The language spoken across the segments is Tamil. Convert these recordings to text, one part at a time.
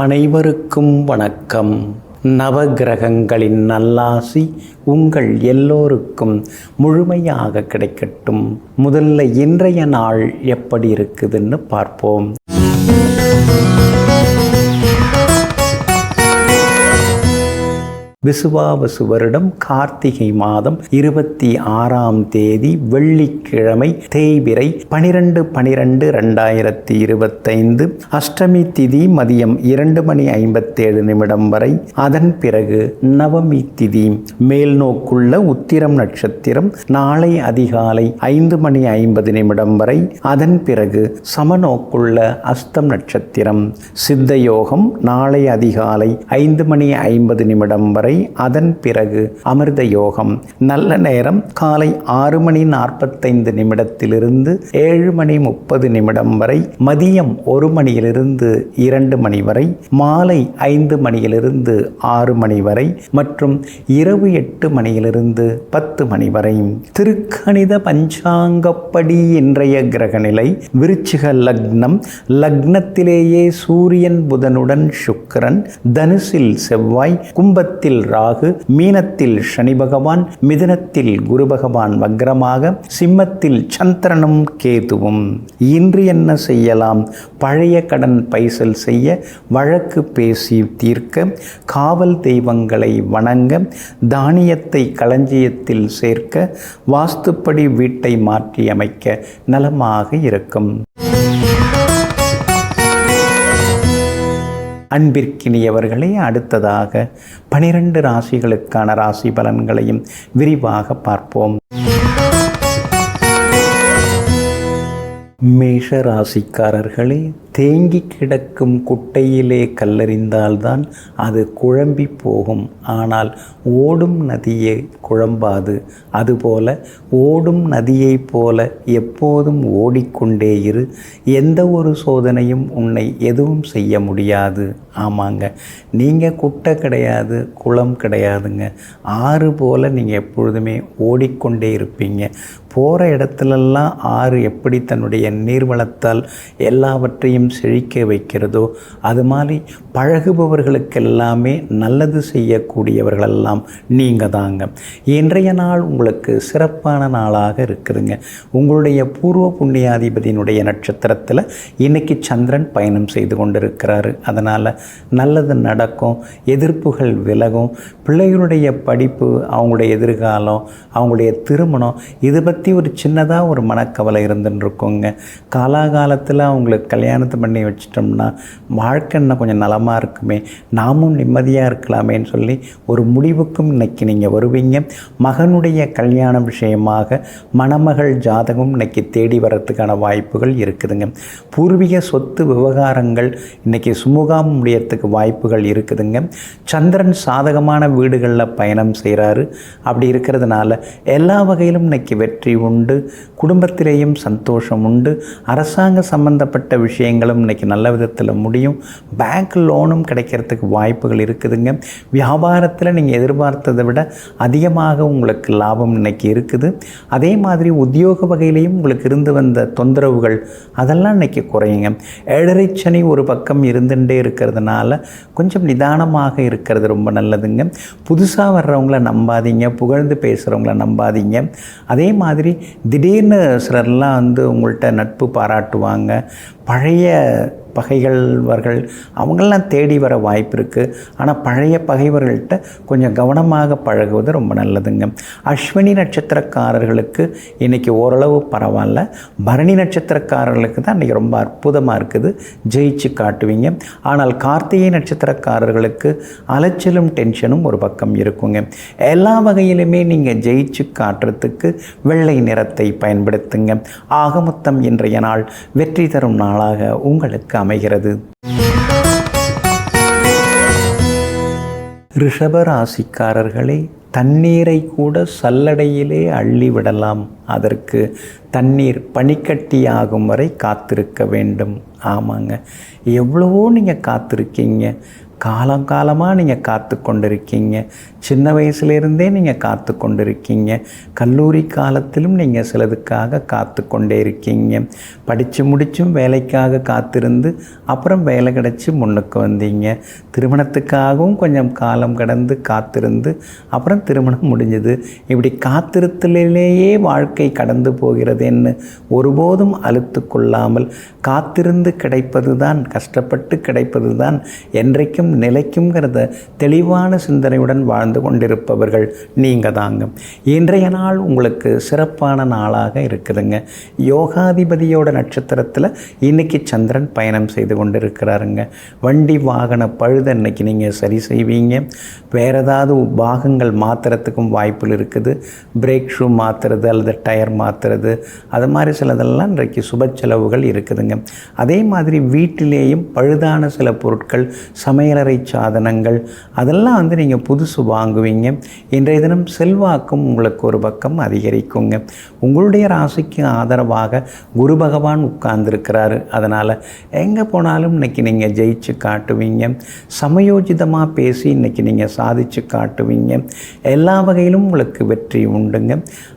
அனைவருக்கும் வணக்கம். நவகிரகங்களின் நல்லாசி உங்கள் எல்லோருக்கும் முழுமையாக கிடைக்கட்டும். முதல்ல இன்றைய நாள் எப்படி இருக்குதுன்னு பார்ப்போம். விசுவாவசு வருடம் கார்த்திகை மாதம் 26ஆம் தேதி வெள்ளிக்கிழமை தேய்பிறை 12/12/2025 அஷ்டமி திதி மதியம் 2:57 வரை. அதன் பிறகு நவமி திதி. மேல் நோக்குள்ள உத்திரம் நட்சத்திரம் நாளை அதிகாலை 5:50 வரை. அதன் பிறகு சமநோக்குள்ள அஸ்தம் நட்சத்திரம். சித்த யோகம் நாளை அதிகாலை 5:50 வரை. அதன் பிறகு அமிர்த யோகம். நல்ல நேரம் காலை 6:45 7:30 வரை. மதியம் 1 மணியிலிருந்து 2 மணி வரை. மாலை 5 மணியிலிருந்து 6 மணி வரை மற்றும் இரவு 8 மணியிலிருந்து 10 மணி வரை. திருக்கணித பஞ்சாங்கப்படி இன்றைய கிரகநிலை விருச்சிக லக்னம். லக்னத்திலேயே சூரியன் புதனுடன் சுக்கிரன், தனுசில் செவ்வாய், கும்பத்தில் ராகு, மீனத்தில் சனி பகவான், மிதுனத்தில் குரு பகவான் வக்ரமாக, சிம்மத்தில் சந்திரனும் கேதுவும். இன்று என்ன செய்யலாம்? பழைய கடன் பைசல் செய்ய, வழக்கு பேசி தீர்க்க, காவல் தெய்வங்களை வணங்க, தானியத்தை களஞ்சியத்தில் சேர்க்க, வாஸ்துப்படி வீட்டை மாற்றி அமைக்க நலமாக இருக்கும். அன்பிற்கினியவர்களே, அடுத்ததாக 12 ராசிகளுக்கான ராசி பலன்களையும் விரிவாக பார்ப்போம். மேஷ ராசிக்காரர்களே, தேங்கி கிடக்கும் குட்டையிலே கல்லறிந்தால்தான் அது குழம்பி போகும். ஆனால் ஓடும் நதியை குழம்பாது. அதுபோல ஓடும் நதியைப் போல எப்போதும் ஓடிக்கொண்டே இரு. எந்த ஒரு சோதனையும் உன்னை எதுவும் செய்ய முடியாது. ஆமாங்க, நீங்கள் குட்டை கிடையாது, குளம் கிடையாதுங்க. ஆறு போல் நீங்கள் எப்பொழுதுமே ஓடிக்கொண்டே இருப்பீங்க. போகிற இடத்துலெல்லாம் ஆறு எப்படி தன்னுடைய நீர்வளத்தால் எல்லாவற்றையும் செழிக்க வைக்கிறதோ அது மாதிரி பழகுபவர்களுக்கெல்லாமே நல்லது செய்யக்கூடியவர்களெல்லாம் நீங்கள் தாங்க. இன்றைய நாள் உங்களுக்கு சிறப்பான நாளாக இருக்குதுங்க. உங்களுடைய பூர்வ புண்ணியாதிபதியினுடைய நட்சத்திரத்தில் இன்றைக்கி சந்திரன் பயணம் செய்து கொண்டிருக்கிறாரு. அதனால் நல்லது நடக்கும், எதிர்ப்புகள் விலகும். பிள்ளைகளுடைய படிப்பு, அவங்களுடைய எதிர்காலம், அவங்களுடைய திருமணம், இது பற்றி ஒரு சின்னதாக ஒரு மனக்கவலை இருந்துன்னு இருக்குங்க. காலாகாலத்தில் அவங்களுக்கு கல்யாணத்தை பண்ணி வச்சிட்டோம்னா வாழ்க்கை இன்னும் கொஞ்சம் நலமாக இருக்குமே, நாமும் நிம்மதியாக இருக்கலாமேன்னு சொல்லி ஒரு முடிவுக்கும் இன்னைக்கு நீங்கள் வருவீங்க. மகனுடைய கல்யாண விஷயமாக மணமகள் ஜாதகம் இன்னைக்கு தேடி வரத்துக்கான வாய்ப்புகள் இருக்குதுங்க. பூர்வீக சொத்து விவகாரங்கள் இன்னைக்கு சுமூகம் முடியறதுக்கு வாய்ப்புகள் இருக்குதுங்க. சந்திரன் சாதகமான வீடுகளில் பயணம் செய்கிறாரு. அப்படி இருக்கிறதுனால எல்லா வகையிலும் இன்னைக்கு வெற்றி உண்டு. குடும்பத்திலேயும் சந்தோஷம் உண்டு. அரசாங்க சம்பந்தப்பட்ட விஷயங்களும் இன்றைக்கி நல்ல விதத்தில் முடியும். பேங்க் லோனும் கிடைக்கிறதுக்கு வாய்ப்புகள் இருக்குதுங்க. வியாபாரத்தில் நீங்கள் எதிர்பார்த்ததை விட அதிகமாக உங்களுக்கு லாபம் இன்றைக்கி இருக்குது. அதே மாதிரி உத்தியோக வகையிலையும் உங்களுக்கு இருந்து வந்த தொந்தரவுகள் அதெல்லாம் இன்றைக்கி குறையுங்க. ஏழரை சனி ஒரு பக்கம் இருந்துகிட்டே இருக்கிறதுனால கொஞ்சம் நிதானமாக இருக்கிறது ரொம்ப நல்லதுங்க. புதுசாக வர்றவங்கள நம்பாதீங்க, புகழ்ந்து பேசுகிறவங்கள நம்பாதீங்க. அதே மாதிரி திடீர்னு சிலர்லாம் உங்கள்கிட்ட நட்பு பாராட்டுவாங்க. பழைய பகைகள்வர்கள் அவங்களெலாம் தேடி வர வாய்ப்பு இருக்குது. ஆனால் பழைய பகைவர்கள்ட்ட கொஞ்சம் கவனமாக பழகுவது ரொம்ப நல்லதுங்க. அஸ்வினி நட்சத்திரக்காரர்களுக்கு இன்றைக்கி ஓரளவு பரவாயில்ல. பரணி நட்சத்திரக்காரர்களுக்கு தான் இன்றைக்கி ரொம்ப அற்புதமாக இருக்குது, ஜெயிச்சு காட்டுவீங்க. ஆனால் கார்த்திகை நட்சத்திரக்காரர்களுக்கு அலைச்சலும் டென்ஷனும் ஒரு பக்கம் இருக்குங்க. எல்லா வகையிலுமே நீங்கள் ஜெயிச்சு காட்டுறதுக்கு வெள்ளை நிறத்தை பயன்படுத்துங்க. ஆக மொத்தம் இன்றைய நாள் வெற்றி தரும் நாளாக உங்களுக்கு அமைகிறது. ரிஷப ராசிக்காரர்களே, தண்ணீரை கூட சல்லடையிலே அள்ளி விடலாம். அதற்கு தண்ணீர் பனிக்கட்டியாகும் வரை காத்திருக்க வேண்டும். ஆமாங்க, எவ்வளவோ நீங்கள் காத்திருக்கீங்க. காலங்காலமாக நீங்கள் காத்து கொண்டிருக்கீங்க. சின்ன வயசுலேருந்தே நீங்கள் காத்து கொண்டிருக்கீங்க. கல்லூரி காலத்திலும் நீங்கள் சிலதுக்காக காத்து கொண்டே இருக்கீங்க. படித்து முடித்தும் வேலைக்காக காத்திருந்து அப்புறம் வேலை கிடச்சி முன்னுக்கு வந்தீங்க. திருமணத்துக்காகவும் கொஞ்சம் காலம் கடந்து காத்திருந்து அப்புறம் திருமணம் முடிஞ்சது. இப்படி காத்திருத்தலிலேயே வாழ்க்கை கடந்து போகிறதுன்னு ஒருபோதும் அலுத்து கொள்ளாமல் காத்திருந்து கிடைப்பது தான், கஷ்டப்பட்டு கிடைப்பது தான் என்றைக்கும் நிலைக்கும்ங்கிறத தெளிவான சிந்தனையுடன் வாழ்ந்து கொண்டிருப்பவர்கள் நீங்கள் தாங்க. இன்றைய நாள் உங்களுக்கு சிறப்பான நாளாக இருக்குதுங்க. யோகாதிபதியோட நட்சத்திரத்தில் இன்றைக்கி சந்திரன் பயணம் செய்து கொண்டு இருக்கிறாருங்க. வண்டி வாகன பழுதை இன்றைக்கி நீங்கள் சரி செய்வீங்க. வேறு ஏதாவது பாகங்கள் மாற்றுறதுக்கும் வாய்ப்புகள் இருக்குது. பிரேக் ஷூ மாற்றுறது அல்லது டயர் மாற்றுறது, அது மாதிரி சிலதெல்லாம் இன்றைக்கு சுப செலவுகள் இருக்குதுங்க. அதே மாதிரி வீட்டிலேயும் பழுதான சில பொருட்கள், சமையலறை சாதனங்கள், அதெல்லாம் நீங்கள் புதுசு வாங்குவீங்க. இன்றைய தினம் செல்வாக்கும் உங்களுக்கு ஒரு பக்கம் அதிகரிக்குங்க. உங்களுடைய ராசிக்கு ஆதரவாக குரு பகவான் உட்கார்ந்துருக்கிறாரு. அதனால் எங்கே போனாலும் இன்றைக்கி நீங்கள் ஜெயிச்சு காட்டுவீங்க. சமயோஜிதமாக பேசி இன்றைக்கி நீங்கள் சாதிச்சு காட்டுவீங்க. எல்லா வகையிலும் உங்களுக்கு வெற்றி உண்டுங்க.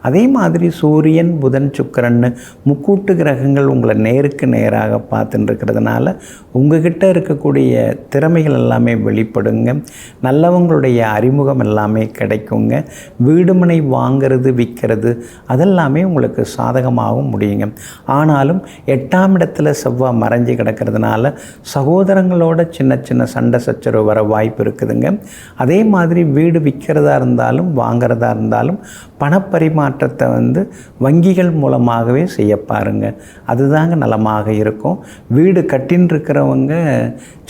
அதே மாதிரி சூரியன், புதன், சுக்கிரன் முக்கூட்டு கிரகங்கள் உங்களை நேருக்கு நேராக பார்த்துட்டு இருக்கிறதுனால உங்ககிட்ட இருக்கக்கூடிய திறமைகள் எல்லாமே வெளிப்படுங்க. நல்லவங்களுடைய அறிமுகம் எல்லாமே கிடைக்குங்க. வீடுமனை வாங்கிறது, விற்கிறது அதெல்லாமே உங்களுக்கு சாதகமாகவும் முடியுங்க. ஆனாலும் 8ஆம் இடத்துல செவ்வாய் மறைஞ்சு கிடக்கிறதுனால சகோதரங்களோட சின்ன சின்ன சண்டை சச்சரவு வர வாய்ப்பு இருக்குதுங்க. அதே மாதிரி வீடு விற்கிறதா இருந்தாலும் வாங்கிறதா இருந்தாலும் பணப்பரிமாற்றத்தை வங்கிகள் மூலமாகவே செய்ய பாருங்க. அதுதாங்க நலமாக இருக்கும். வீடு கட்டின்னு இருக்கிறவங்க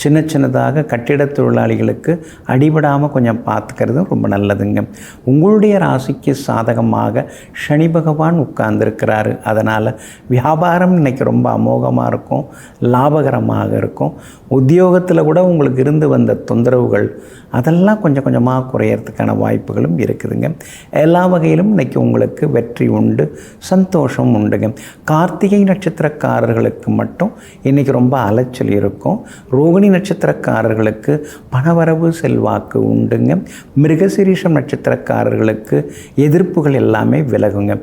சின்ன சின்னதாக கட்டிட தொழிலாளிகளுக்கு அடிபடாமல் கொஞ்சம் பார்த்துக்கிறதும் ரொம்ப நல்லதுங்க. உங்களுடைய ராசிக்கு சாதகமாக சனி பகவான் உட்கார்ந்துருக்கிறாரு. அதனால் வியாபாரம் இன்றைக்கி ரொம்ப அமோகமாக இருக்கும், லாபகரமாக இருக்கும். உத்தியோகத்தில் கூட உங்களுக்கு இருந்து வந்த தொந்தரவுகள் அதெல்லாம் கொஞ்சம் கொஞ்சமாக குறையறதுக்கான வாய்ப்புகளும் இருக்குதுங்க. எல்லா வகையிலும் இன்றைக்கி உங்களுக்கு வெற்றி உண்டு, சந்தோஷம் உண்டுங்க. கார்த்திகை நட்சத்திரக்காரர்களுக்கு மட்டும் இன்றைக்கி ரொம்ப அலைச்சல் இருக்கும். ரோகிணி நட்சத்திரக்காரர்களுக்கு பணவரவு செல்வாக்கு உண்டுங்க. மிருகசீரிஷம் நட்சத்திரக்காரர்களுக்கு எதிர்ப்புகள் எல்லாமே விலகுங்க.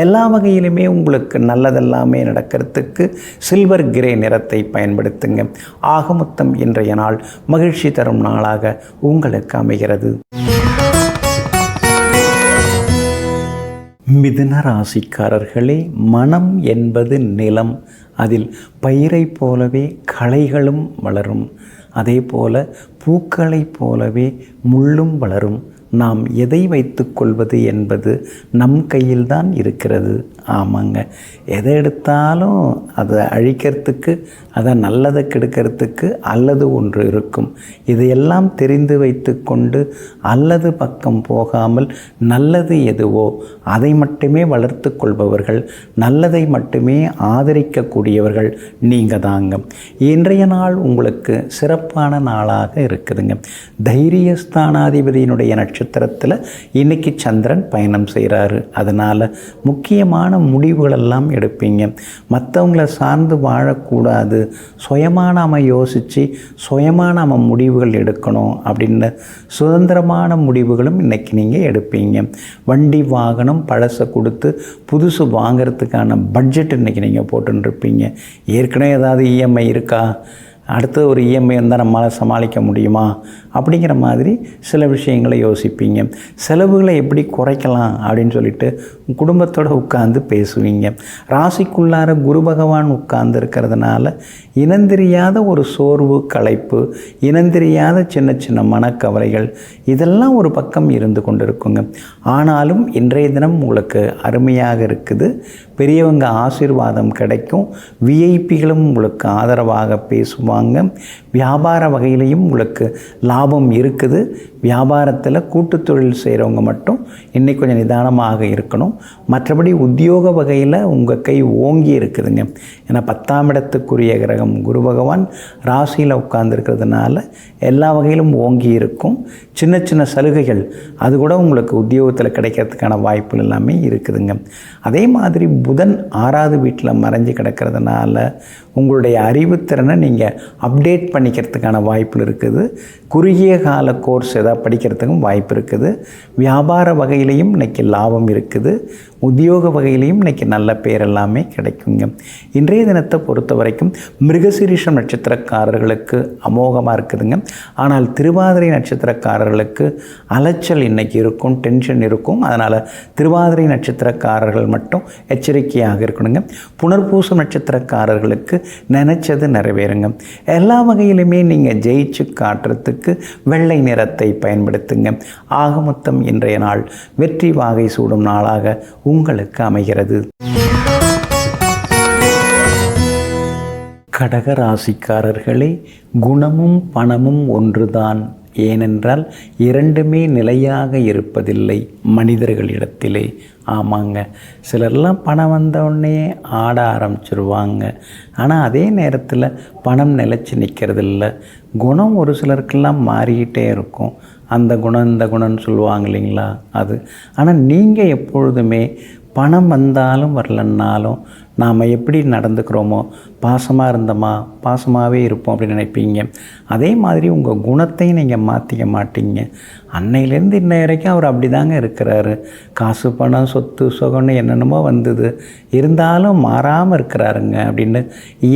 எல்லா வகையிலுமே உங்களுக்கு நல்லதெல்லாமே நடக்கிறதுக்கு சில்வர் கிரே நிறத்தை பயன்படுத்துங்க. ஆக மொத்தம் இன்றைய நாள் மகிழ்ச்சி தரும் நாளாக உங்களுக்கு அமைகிறது. மிதுன ராசிக்காரர்களே, மனம் என்பது நிலம். அதில் பயிரை போலவே களைகளும் வளரும். அதே போல பூக்களைப் போலவே முள்ளும் வளரும். நாம் எதை வைத்து கொள்வது என்பது நம் கையில்தான் இருக்கிறது. ஆமாங்க, எதை எடுத்தாலும் அதை அழிக்கிறதுக்கு, அதை நல்லதை கெடுக்கிறதுக்கு அல்லது ஒன்று இருக்கும். இதையெல்லாம் தெரிந்து வைத்து கொண்டு அல்லது பக்கம் போகாமல் நல்லது எதுவோ அதை மட்டுமே வளர்த்து கொள்பவர்கள், நல்லதை மட்டுமே ஆதரிக்கக்கூடியவர்கள் நீங்கள் தாங்க. இன்றைய நாள் உங்களுக்கு சிறப்பான நாளாக இருக்குதுங்க. தைரியஸ்தானாதிபதியினுடைய நட்சத்திரத்தில் இன்னைக்கு சந்திரன் பயணம் செய்கிறாரு. அதனால் முக்கியமான முடிவுகளெல்லாம் எடுப்பீங்க. மற்றவங்களை சார்ந்து வாழக்கூடாது, சுயமாக நாம் யோசித்து சுயமாக நாம் முடிவுகள் எடுக்கணும் அப்படின்னு சுதந்திரமான முடிவுகளும் இன்றைக்கி நீங்கள் எடுப்பீங்க. வண்டி வாகனம் பழசை கொடுத்து புதுசு வாங்கிறதுக்கான பட்ஜெட் இன்றைக்கி நீங்கள் போட்டுருப்பீங்க. ஏற்கனவே ஏதாவது இஎம்ஐ இருக்கா, அடுத்து ஒரு இஎம்ஐ இருந்தால் நம்மளால் சமாளிக்க முடியுமா அப்படிங்கிற மாதிரி சில விஷயங்களை யோசிப்பீங்க. செலவுகளை எப்படி குறைக்கலாம் அப்படின்னு சொல்லிட்டு குடும்பத்தோடு உட்கார்ந்து பேசுவீங்க. ராசிக்குள்ளார குரு பகவான் உட்கார்ந்து இருக்கிறதுனால இனந்தெரியாத ஒரு சோர்வு, களைப்பு, இனந்தெரியாத சின்ன சின்ன மனக்கவலைகள் இதெல்லாம் ஒரு பக்கம் இருந்து கொண்டு இருக்குங்க. ஆனாலும் இன்றைய தினம் உங்களுக்கு அருமையாக இருக்குது. பெரியவங்க ஆசீர்வாதம் கிடைக்கும். விஐபிகளும் உங்களுக்கு ஆதரவாக பேசுவாங்க. வியாபார வகையிலையும் உங்களுக்கு லாபம் இருக்குது. வியாபாரத்தில் கூட்டு தொழில் செய்கிறவங்க மட்டும் இன்னைக்கு கொஞ்சம் நிதானமாக இருக்கணும். மற்றபடி உத்தியோக வகையில் உங்கள் கை ஓங்கி இருக்குதுங்க. ஏன்னா 10ஆம் இடத்துக்குரிய கிரகம் குரு பகவான் ராசியில் உட்கார்ந்துருக்கிறதுனால எல்லா வகையிலும் ஓங்கி இருக்கும். சின்ன சின்ன சலுகைகள் அது கூட உங்களுக்கு உத்தியோகத்தில் கிடைக்கிறதுக்கான வாய்ப்புகள் எல்லாமே இருக்குதுங்க. அதே மாதிரி புதன் 6ஆவது வீட்டில் மறைஞ்சு கிடக்கிறதுனால உங்களுடைய அறிவுத்திறனை நீங்கள் அப்டேட் பண்ணிக்கிறதுக்கான வாய்ப்பு இருக்குது. குறுகிய கால கோர்ஸ் ஏதாவது படிக்கிறதுக்கும் வாய்ப்பு இருக்குது. வியாபார வகையிலையும் இன்றைக்கி லாபம் இருக்குது. உத்தியோக வகையிலையும் இன்றைக்கி நல்ல பேர் எல்லாமே கிடைக்குங்க. இன்றைய தினத்தை பொறுத்த வரைக்கும் மிருகசீரிஷம் நட்சத்திரக்காரர்களுக்கு அமோகமாக இருக்குதுங்க. ஆனால் திருவாதிரை நட்சத்திரக்காரர்களுக்கு அலைச்சல் இன்றைக்கி இருக்கும், டென்ஷன் இருக்கும். அதனால் திருவாதிரை நட்சத்திரக்காரர்கள் மட்டும் எச்சரிக்கையாக இருக்கணுங்க. புனர்பூசம் நட்சத்திரக்காரர்களுக்கு நினைச்சது நிறைவேறுங்க. எல்லா வகையிலுமே நீங்கள் ஜெயிச்சு காட்டுறதுக்கு வெள்ளை நிறத்தை பயன்படுத்துங்க. ஆக மொத்தம் இன்றைய நாள் வெற்றி வாகை சூடும் நாளாக உங்களுக்கு அமைகிறது. கடக ராசிக்காரர்களே, குணமும் பணமும் ஒன்றுதான். ஏனென்றால் இரண்டுமே நிலையாக இருப்பதில்லை மனிதர்களிடத்திலே. ஆமாங்க, சிலர்லாம் பணம் வந்தவுடனே ஆட ஆரம்பிச்சிருவாங்க. ஆனால் அதே நேரத்தில் பணம் நிலச்சி நிற்கிறதில்ல. குணம் ஒரு சிலருக்கெல்லாம் மாறிக்கிட்டே இருக்கும். அந்த குணம் இந்த குணம்னு சொல்லுவாங்க இல்லைங்களா, அது. ஆனால் நீங்கள் எப்பொழுதுமே பணம் வந்தாலும் வரலன்னாலும் நாம் எப்படி நடந்துக்கிறோமோ, பாசமாக இருந்தோமா பாசமாகவே இருப்போம் அப்படின்னு நினைப்பீங்க. அதே மாதிரி உங்கள் குணத்தையும் நீங்கள் மாற்றிக்க மாட்டீங்க. அன்னையிலேருந்து இன்ன வரைக்கும் அவர் அப்படி தாங்க இருக்கிறாரு. காசு பணம் சொத்து சுகம்னு என்னென்னமோ வந்தது, இருந்தாலும் மாறாமல் இருக்கிறாருங்க அப்படின்னு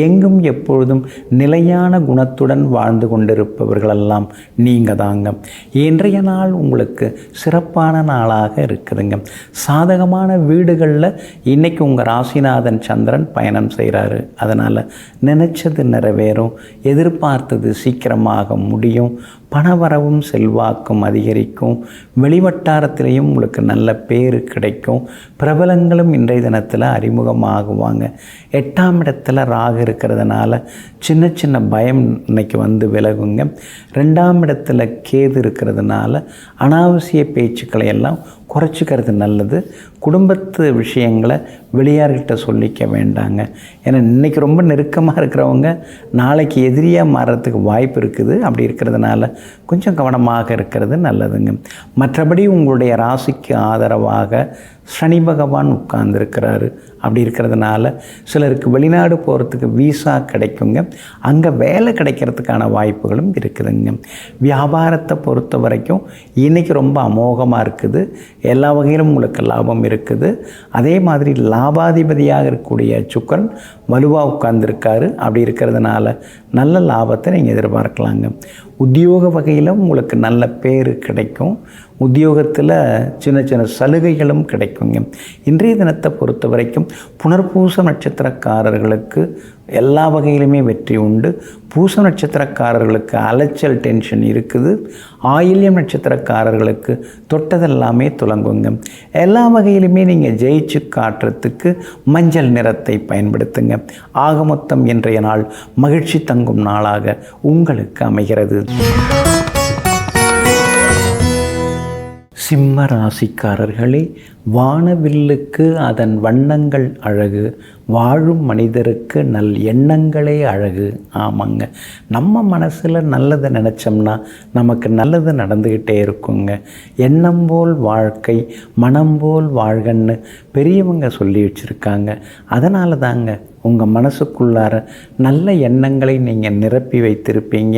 எங்கும் எப்பொழுதும் நிலையான குணத்துடன் வாழ்ந்து கொண்டிருப்பவர்களெல்லாம் நீங்கள் தாங்க. இன்றைய நாள் உங்களுக்கு சிறப்பான நாளாக இருக்குதுங்க. சாதகமான வீடுகளில் இன்றைக்கி உங்கள் ராசிநாதன் சந்திரன் பயணம் செய்கிறாரு. அதனால் நினச்சது நிறைவேறும், எதிர்பார்த்தது சீக்கிரமாக முடியும், பணவரவும் செல்வாக்கும் அதிகரிக்கும், வெளிவட்டாரத்திலையும் உங்களுக்கு நல்ல பேர் கிடைக்கும், பிரபலங்களும் இன்றைய தினத்தில் அறிமுகமாகுவாங்க. 8ஆம் இடத்துல ராகு இருக்கிறதுனால சின்ன சின்ன பயம் இன்னைக்கு வந்து விலகுங்க. 2ஆம் இடத்துல கேது இருக்கிறதுனால அனாவசிய பேச்சுக்களை எல்லாம் குறைச்சிக்கிறது நல்லது. குடும்பத்து விஷயங்களை வெளியார்கிட்ட சொல்லிக்க வேண்டாங்க. ஏன்னா இன்றைக்கி ரொம்ப நெருக்கமாக இருக்கிறவங்க நாளைக்கு எதிரியாக மாறுறதுக்கு வாய்ப்பு இருக்குது. அப்படி இருக்கிறதுனால கொஞ்சம் கவனமாக இருக்கிறது நல்லதுங்க. மற்றபடி உங்களுடைய ராசிக்கு ஆதரவாக சனி பகவான் உட்கார்ந்துருக்கிறாரு. அப்படி இருக்கிறதுனால சிலருக்கு வெளிநாடு போகிறதுக்கு வீசா கிடைக்குங்க. அங்கே வேலை கிடைக்கிறதுக்கான வாய்ப்புகளும் இருக்குதுங்க. வியாபாரத்தை பொறுத்த வரைக்கும் இன்றைக்கி ரொம்ப அமோகமாக இருக்குது. எல்லா வகையிலும் உங்களுக்கு லாபம் இருக்குது. அதே மாதிரி லாபாதிபதியாக இருக்கக்கூடிய சுக்கிரன் வலுவாக உட்கார்ந்துருக்காரு. அப்படி இருக்கிறதுனால நல்ல லாபத்தை நீங்கள் எதிர்பார்க்கலாங்க. உத்தியோக வகையில் உங்களுக்கு நல்ல பேர் கிடைக்கும். உத்தியோகத்தில் சின்ன சின்ன சலுகைகளும் கிடைக்குங்க. இன்றைய தினத்தை பொறுத்த வரைக்கும் புனர்பூச நட்சத்திரக்காரர்களுக்கு எல்லா வகையிலுமே வெற்றி உண்டு. பூச நட்சத்திரக்காரர்களுக்கு அலைச்சல் டென்ஷன் இருக்குது. ஆயில்யம் நட்சத்திரக்காரர்களுக்கு தொட்டதெல்லாமே துலங்குங்க. எல்லா வகையிலுமே நீங்கள் ஜெயிச்சு காட்டுறதுக்கு மஞ்சள் நிறத்தை பயன்படுத்துங்க. ஆக மொத்தம் இன்றைய நாள் மகிழ்ச்சி தங்கும் நாளாக உங்களுக்கு அமைகிறது. சிம்ம ராசிக்காரர்களே, வானவில்லுக்கு அதன் வண்ணங்கள் அழகு, வாழும் மனிதருக்கு நல் எண்ணங்களே அழகு. ஆமாங்க, நம்ம மனசில் நல்லதை நினச்சோம்னா நமக்கு நல்லது நடந்துக்கிட்டே இருக்குங்க. எண்ணம் போல் வாழ்க்கை, மனம் போல் வாழ்கன்னு பெரியவங்க சொல்லி வச்சுருக்காங்க. அதனால தாங்க உங்கள் மனசுக்குள்ளார நல்ல எண்ணங்களை நீங்கள் நிரப்பி வைத்திருப்பீங்க.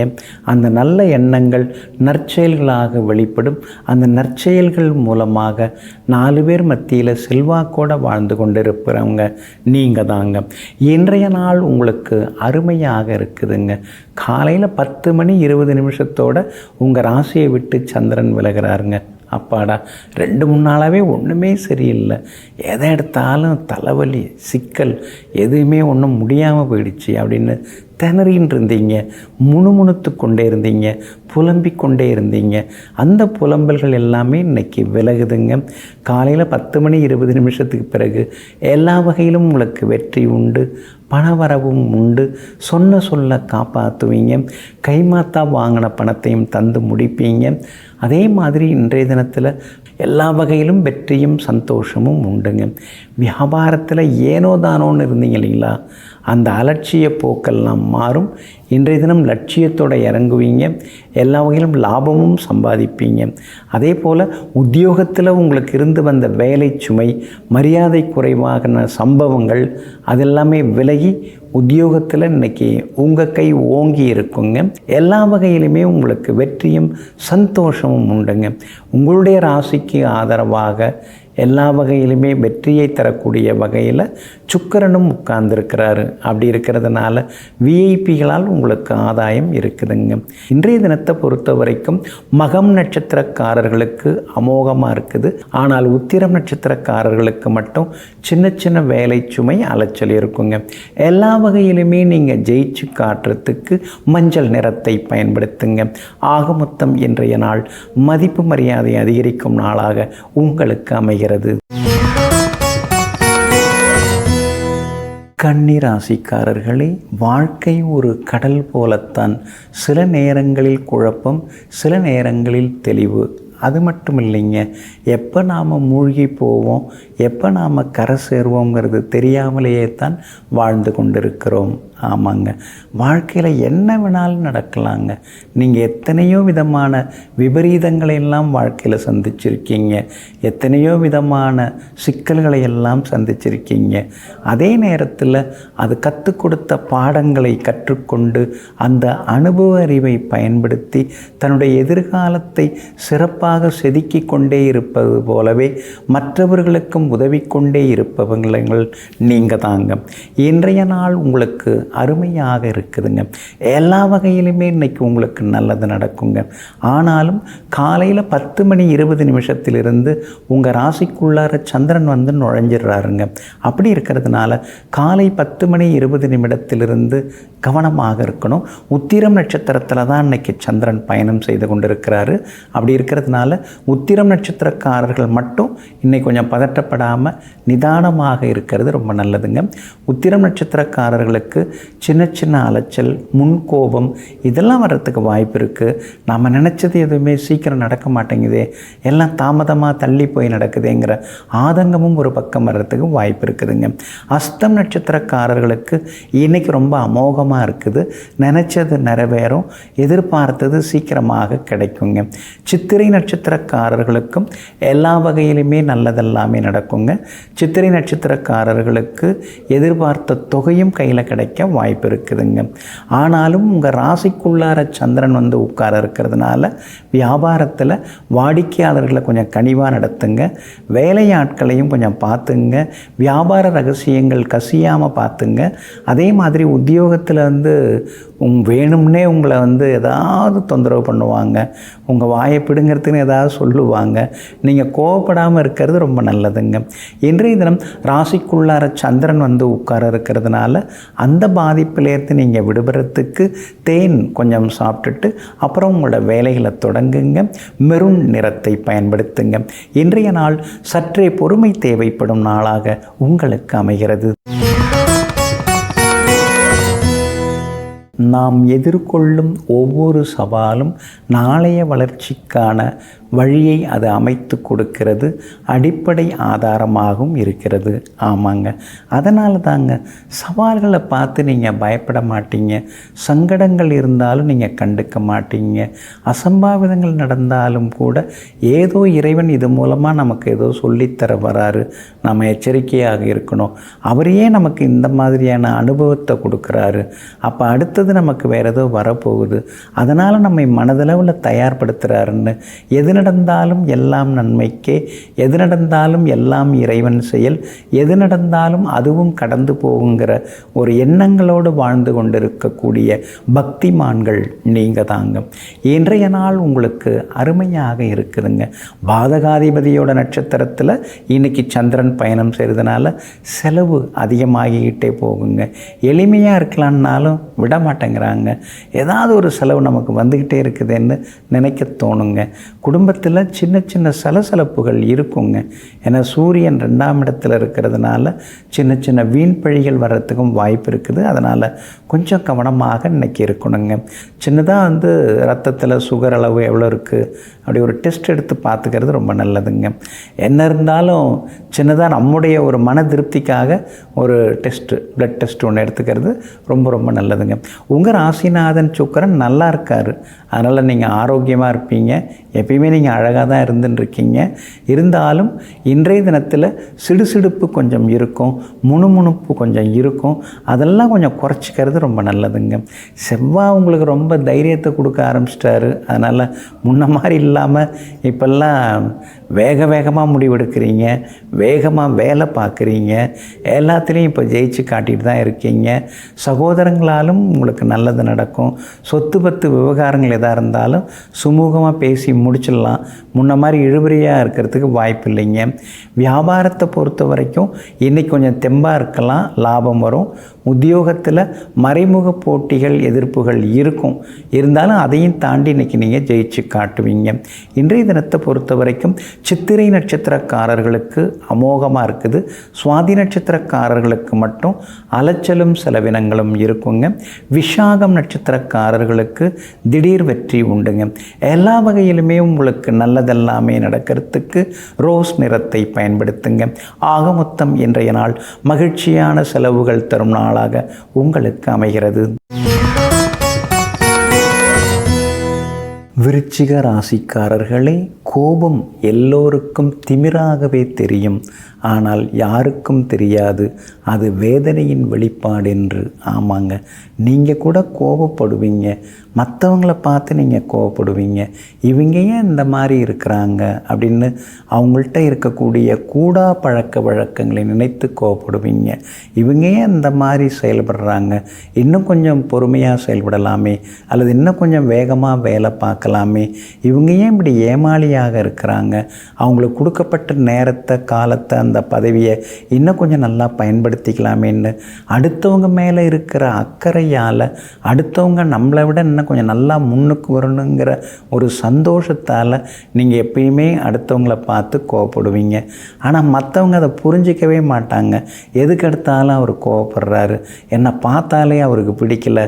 அந்த நல்ல எண்ணங்கள் நற்செயல்களாக வெளிப்படும். அந்த நற்செயல்கள் மூலமாக 4 பேர் மத்தியில் செல்வாக்கோடு வாழ்ந்து கொண்டிருக்கிறவங்க நீங்கள் தாங்க. இன்றைய நாள் உங்களுக்கு அருமையாக இருக்குதுங்க. காலையில் 10 மணி 20 நிமிஷத்தோடு உங்கள் ராசியை விட்டு சந்திரன் விலகிறாருங்க. அப்பாடா, 2-3 நாளாகவே ஒன்றுமே சரியில்லை. எதை எடுத்தாலும் தலைவலி, சிக்கல், எதுவுமே ஒன்றும் முடியாமல் போயிடுச்சு அப்படின்னு திணறின்னு இருந்தீங்க, முணுமுணுத்து கொண்டே இருந்தீங்க, புலம்பிக் கொண்டே இருந்தீங்க. அந்த புலம்பல்கள் எல்லாமே இன்றைக்கி விலகுதுங்க. காலையில் 10 மணி 20 நிமிஷத்துக்கு பிறகு எல்லா வகையிலும் உங்களுக்கு வெற்றி உண்டு, பணவரவும் உண்டு. சொன்ன சொல்ல காப்பாற்றுவீங்க. கைமாத்தா வாங்கின பணத்தையும் தந்து முடிப்பீங்க. அதே மாதிரி இன்றைய தினத்தில் எல்லா வகையிலும் வெற்றியும் சந்தோஷமும் உண்டுங்க. வியாபாரத்தில் ஏனோ தானோன்னு இருந்தீங்க இல்லைங்களா, அந்த அலட்சிய போக்கெல்லாம் மாறும். இன்றைய தினம் லட்சியத்தோடு இறங்குவீங்க. எல்லா வகையிலும் லாபமும் சம்பாதிப்பீங்க. அதே போல் உத்தியோகத்தில் உங்களுக்கு இருந்து வந்த வேலை சுமை, மரியாதை குறைவான சம்பவங்கள் அதெல்லாமே விலகி உத்தியோகத்தில் இன்றைக்கி உங்கள் கை ஓங்கி இருக்குங்க. எல்லா வகையிலுமே உங்களுக்கு வெற்றியும் சந்தோஷமும் உண்டுங்க. உங்களுடைய ராசிக்கு ஆதரவாக எல்லா வகையிலுமே வெற்றியை தரக்கூடிய வகையில் சுக்கிரனும் உட்கார்ந்துருக்கிறாரு. அப்படி இருக்கிறதுனால விஐபிகளால் உங்களுக்கு ஆதாயம் இருக்குதுங்க. இன்றைய தினத்தை பொறுத்த வரைக்கும் மகம் நட்சத்திரக்காரர்களுக்கு அமோகமாக இருக்குது. ஆனால் உத்திரம் நட்சத்திரக்காரர்களுக்கு மட்டும் சின்ன சின்ன வேலை சுமை அலைச்சல் இருக்குங்க. எல்லா வகையிலுமே நீங்கள் ஜெயிச்சு காட்டுறதுக்கு மஞ்சள் நிறத்தை பயன்படுத்துங்க. ஆக மொத்தம் இன்றைய நாள் மதிப்பு மரியாதை அதிகரிக்கும் நாளாக உங்களுக்கு அமைகிறது. கன்னி ராசிக்காரர்களே, வாழ்க்கை ஒரு கடல் போலத்தான். சில நேரங்களில் குழப்பம், சில நேரங்களில் தெளிவு. அது மட்டும் இல்லைங்க, எப்போ நாம் மூழ்கி போவோம், எப்போ நாம் கரை சேருவோங்கிறது தெரியாமலேயே தான் வாழ்ந்து கொண்டிருக்கிறோம். ஆமாங்க, வாழ்க்கையில் என்ன வேணாலும் நடக்கலாங்க. நீங்கள் எத்தனையோ விதமான விபரீதங்களை எல்லாம் வாழ்க்கையில் சந்திச்சிருக்கீங்க, எத்தனையோ விதமான சிக்கல்களை எல்லாம் சந்திச்சிருக்கீங்க. அதே நேரத்தில் அது கற்றுக் கொடுத்த பாடங்களை கற்றுக்கொண்டு அந்த அனுபவ அறிவை பயன்படுத்தி தன்னுடைய எதிர்காலத்தை சிறப்பாக செதுக்கி கொண்டே இருப்பது போலவே மற்றவர்களுக்கும் உதவி கொண்டே இருப்பவங்கள் நீங்கள் தாங்க. இன்றைய நாள் உங்களுக்கு அருமையாக இருக்குதுங்க. எல்லா வகையிலுமே இன்றைக்கி உங்களுக்கு நல்லது நடக்குங்க. ஆனாலும் காலையில் 10:20 உங்கள் ராசிக்குள்ளார சந்திரன் வந்து நுழைஞ்சிடுறாருங்க. அப்படி இருக்கிறதுனால காலை 10:20 கவனமாக இருக்கணும். உத்திரம் நட்சத்திரத்தில் தான் இன்றைக்கி சந்திரன் பயணம் செய்து கொண்டிருக்கிறாரு. அப்படி இருக்கிறதுனால உத்திரம் நட்சத்திரக்காரர்கள் மட்டும் இன்றைக்கி கொஞ்சம் பதட்டப்படாமல் நிதானமாக இருக்கிறது ரொம்ப நல்லதுங்க. உத்திரம் நட்சத்திரக்காரர்களுக்கு சின்ன சின்ன அலைச்சல், முன்கோபம் இதெல்லாம் வர்றதுக்கு வாய்ப்பு இருக்குது. நாம் நினச்சது எதுவுமே சீக்கிரம் நடக்க மாட்டேங்குதே, எல்லாம் தாமதமாக தள்ளி போய் நடக்குதுங்கிற ஆதங்கமும் ஒரு பக்கம் வர்றதுக்கு வாய்ப்பு இருக்குதுங்க. அஸ்தம் நட்சத்திரக்காரர்களுக்கு இன்றைக்கி ரொம்ப அமோகமாக இருக்குது. நினச்சது நிறைவேறும், எதிர்பார்த்தது சீக்கிரமாக கிடைக்குங்க. சித்திரை நட்சத்திரக்காரர்களுக்கும் எல்லா வகையிலுமே நல்லதெல்லாமே நடக்குங்க. சித்திரை நட்சத்திரக்காரர்களுக்கு எதிர்பார்த்த தொகையும் கையில் கிடைக்க வாய்ப்பு இருக்குதுங்க. ஆனாலும் உங்கள் ராசிக்குள்ளார சந்திரன் வந்து உட்கார இருக்கிறதுனால வியாபாரத்தில் வாடிக்கையாளர்களை கொஞ்சம் கனிவாக நடத்துங்க. வேலையாட்களையும் கொஞ்சம் பார்த்துங்க. வியாபார ரகசியங்கள் கசியாமல் பார்த்துங்க. அதே மாதிரி உத்தியோகத்தில் வந்து வேணும்னே உங்களை வந்து ஏதாவது தொந்தரவு பண்ணுவாங்க, உங்கள் வாயை பிடுங்கிறதுக்குன்னு ஏதாவது சொல்லுவாங்க. நீங்கள் கோவப்படாமல் இருக்கிறது ரொம்ப நல்லதுங்க. இன்றைய தினம் ராசிக்குள்ளார சந்திரன் வந்து உட்கார இருக்கிறதுனால அந்த பாதிப்பிலேருந்து நீங்கள் விடுபடுறதுக்கு தேன் கொஞ்சம் சாப்பிட்டுட்டு அப்புறம் உங்களோட வேலைகளை தொடங்குங்க. மெரூன் நிறத்தை பயன்படுத்துங்க. இன்றைய நாள் சற்றே பொறுமை தேவைப்படும் நாளாக உங்களுக்கு அமைகிறது. நாம் எதிர்கொள்ளும் ஒவ்வொரு சவாலும் நாளைய வளர்ச்சிக்கான வழியை அது அமைத்து கொடுக்கிறது, அடிப்படை ஆதாரமாகவும் இருக்கிறது. ஆமாங்க, அதனால தாங்க சவால்களை பார்த்து நீங்கள் பயப்பட மாட்டீங்க. சங்கடங்கள் இருந்தாலும் நீங்கள் கண்டுக்க மாட்டீங்க. அசம்பாவிதங்கள் நடந்தாலும் கூட ஏதோ இறைவன் இது மூலமாக நமக்கு ஏதோ சொல்லித்தர வராரு, நம்ம எச்சரிக்கையாக இருக்கணும், அவரையே நமக்கு இந்த மாதிரியான அனுபவத்தை கொடுக்குறாரு, அப்போ அடுத்தது நமக்கு வேறு ஏதோ வரப்போகுது, அதனால் நம்மை மனதளவில் தயார்படுத்துகிறாருன்னு எது நடந்தாலும் எல்லாம் நன்மைக்கே, எது நடந்தாலும் எல்லாம் இறைவன் செயல், எது நடந்தாலும் அதுவும் கடந்து போகுங்கிற ஒரு எண்ணங்களோடு வாழ்ந்து கொண்டிருக்கக்கூடிய பக்திமான்கள் நீங்கள் தாங்க. இன்றைய நாள் உங்களுக்கு அருமையாக இருக்குதுங்க. பாதகாதிபதியோட நட்சத்திரத்தில் இன்னைக்கு சந்திரன் பயணம் செய்கிறதுனால செலவு அதிகமாகிக்கிட்டே போகுங்க. எளிமையாக இருக்கலான்னாலும் விட மாட்டேங்கிறாங்க. ஏதாவது ஒரு செலவு நமக்கு வந்துக்கிட்டே இருக்குதுன்னு நினைக்க தோணுங்க. குடும்பத்தில் சின்ன சின்ன சலசலப்புகள் இருக்குங்க. ஏன்னா சூரியன் 2ஆம் இடத்துல இருக்கிறதுனால சின்ன சின்ன வீண் பழிகள் வர்றதுக்கும் வாய்ப்பு இருக்குது. அதனால் கொஞ்சம் கவனமாக இன்றைக்கி இருக்கணுங்க. சின்னதாக வந்து ரத்தத்தில் சுகர் அளவு எவ்வளோ இருக்குது அப்படி ஒரு டெஸ்ட் எடுத்து பார்த்துக்கிறது ரொம்ப நல்லதுங்க. என்ன இருந்தாலும் சின்னதாக நம்முடைய ஒரு மன திருப்திக்காக ஒரு பிளட் டெஸ்ட் ஒன்று எடுத்துக்கிறது ரொம்ப ரொம்ப நல்லதுங்க. உங்கள் ராசிநாதன் சுக்கிரன் நல்லா இருக்கார். அதனால் நீங்கள் ஆரோக்கியமாக இருப்பீங்க. எப்பயுமே நீங்கள் அழகாக தான் இருந்துட்டுருக்கீங்க. இருந்தாலும் இன்றைய தினத்தில் சிடுசிடுப்பு கொஞ்சம் இருக்கும், முணுமுணுப்பு கொஞ்சம் இருக்கும். அதெல்லாம் கொஞ்சம் குறைச்சிக்கிறது ரொம்ப நல்லதுங்க. செவ்வாய் உங்களுக்கு ரொம்ப தைரியத்தை கொடுக்க ஆரம்பிச்சிட்டாரு. அதனால் முன்ன மாதிரி இல்லாமல் இப்போல்லாம் வேகமாக முடிவெடுக்கிறீங்க, வேகமாக வேலை பார்க்குறீங்க, எல்லாத்துலேயும் இப்போ ஜெயிச்சு காட்டிட்டு தான் இருக்கீங்க. சகோதரங்களாலும் உங்களுக்கு நல்லது நடக்கும். சொத்து பத்து விவகாரங்கள் எதாக இருந்தாலும் சுமூகமாக பேசி முடிச்சிடலாம். முன்ன மாதிரி இழுபறியாக இருக்கிறதுக்கு வாய்ப்பு இல்லைங்க. வியாபாரத்தை பொறுத்த வரைக்கும் இன்றைக்கி கொஞ்சம் தெம்பாக இருக்கலாம், லாபம் வரும். உத்தியோகத்தில் மறைமுக போட்டிகள் எதிர்ப்புகள் இருக்கும், இருந்தாலும் அதையும் தாண்டி இன்றைக்கி நீங்கள் ஜெயிச்சு காட்டுவீங்க. இன்றைய தினத்தை பொறுத்த வரைக்கும் சித்திரை நட்சத்திரக்காரர்களுக்கு அமோகமாக இருக்குது. சுவாதி நட்சத்திரக்காரர்களுக்கு மட்டும் அலைச்சலும் செலவினங்களும் இருக்குங்க. விஷாகம் நட்சத்திரக்காரர்களுக்கு திடீர் வெற்றி உண்டுங்க. எல்லா வகையிலுமே உங்களுக்கு நல்லதெல்லாமே நடக்கிறதுக்கு ரோஸ் நிறத்தை பயன்படுத்துங்க. ஆக மொத்தம் இன்றைய நாள் மகிழ்ச்சியான செலவுகள் தரும் நாளாக உங்களுக்கு அமைகிறது. விருச்சிக ராசிக்காரர்களே, கோபம் எல்லோருக்கும் திமிராகவே தெரியும், ஆனால் யாருக்கும் தெரியாது அது வேதனையின் வெளிப்பாடு என்று. ஆமாங்க, நீங்கள் கூட கோபப்படுவீங்க, மற்றவங்கள பார்த்து நீங்கள் கோபப்படுவீங்க. இவங்க ஏன் இந்த மாதிரி இருக்கிறாங்க அப்படின்னு அவங்கள்ட்ட இருக்கக்கூடிய கூடா பழக்க வழக்கங்களை நினைத்து கோபப்படுவீங்க. இவங்க ஏன் இந்த மாதிரி செயல்படுறாங்க, இன்னும் கொஞ்சம் பொறுமையாக செயல்படலாமே, அல்லது இன்னும் கொஞ்சம் வேகமாக வேலை பார்க்கலாமே, இவங்க ஏன் இப்படி ஏமாளியாக இருக்கிறாங்க, அவங்களுக்கு கொடுக்கப்பட்ட நேரத்தை காலத்தை அந்த பதவியை இன்னும் கொஞ்சம் நல்லா பயன்படுத்திக்கலாமேன்னு அடுத்தவங்க மேலே இருக்கிற அக்கறையால், அடுத்தவங்க நம்மளை விட இன்னும் கொஞ்சம் நல்லா முன்னுக்கு வரணுங்கிற ஒரு சந்தோஷத்தால் நீங்கள் எப்பயுமே அடுத்தவங்கள பார்த்து கோவப்படுவீங்க. ஆனால் மற்றவங்க அதை புரிஞ்சிக்கவே மாட்டாங்க. எதுக்கு எடுத்தாலும் அவர் கோவப்படுறாரு, என்னை பார்த்தாலே அவருக்கு பிடிக்கல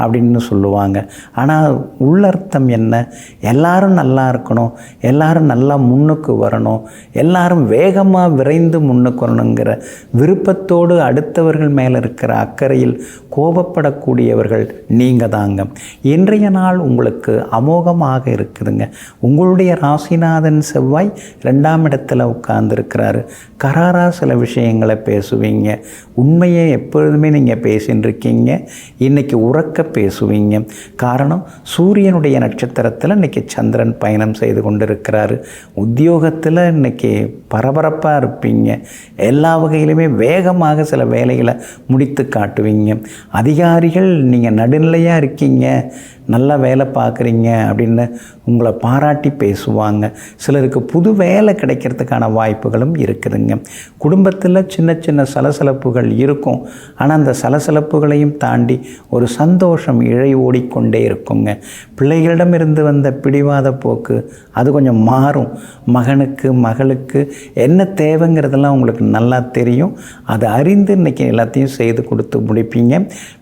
அப்படின்னு சொல்லுவாங்க. ஆனால் உள்ளர்த்தம் என்ன, எல்லாரும் நல்லா இருக்கணும், எல்லாரும் நல்லா முன்னுக்கு வரணும், எல்லாரும் வேகமாக விரைந்து முன்னுக்கு வரணுங்கிற விருப்பத்தோடு அடுத்தவர்கள் மேலே இருக்கிற அக்கறையில் கோபப்படக்கூடியவர்கள் நீங்கள் தாங்க. இன்றைய நாள் உங்களுக்கு அமோகமாக இருக்குதுங்க. உங்களுடைய ராசிநாதன் செவ்வாய் 2ஆம் இடத்துல உட்கார்ந்துருக்கிறாரு. கராராக சில விஷயங்களை பேசுவீங்க, உண்மையை எப்பொழுதுமே நீங்கள் பேசின்னு இருக்கீங்க. இன்றைக்கி உறக்க பேசுவீங்க. காரணம், சூரியனுடைய நட்சத்திரத்தில் இன்றைக்கி சந்திரன் பயணம் செய்து கொண்டிருக்கிறாரு. உத்தியோகத்தில் இன்றைக்கி பரபரப்பாக இருப்பீங்க. எல்லா வகையிலுமே வேகமாக சில வேலைகளை முடித்து காட்டுவீங்க. அதிகாரிகள் நீங்கள் நடுநிலையாக இருக்கீங்க, நல்லா வேலை பார்க்குறீங்க அப்படின்னு உங்களை பாராட்டி பேசுவாங்க. சிலருக்கு புது வேலை கிடைக்கிறதுக்கான வாய்ப்புகளும் இருக்குதுங்க. குடும்பத்தில் சின்ன சின்ன சலசலப்புகள் இருக்கும், ஆனால் அந்த சலசலப்புகளையும் தாண்டி ஒரு சந்தோஷம் இழை ஓடிக்கொண்டே இருக்குங்க. பிள்ளைகளிடமிருந்து வந்த பிடிவாத போக்கு அது கொஞ்சம் மாறும். மகனுக்கு மகளுக்கு என்ன தேவைங்கிறதெல்லாம் உங்களுக்கு நல்லா தெரியும். அதை அறிந்து இன்றைக்கி எல்லாத்தையும் செய்து கொடுத்து முடிப்பீங்க.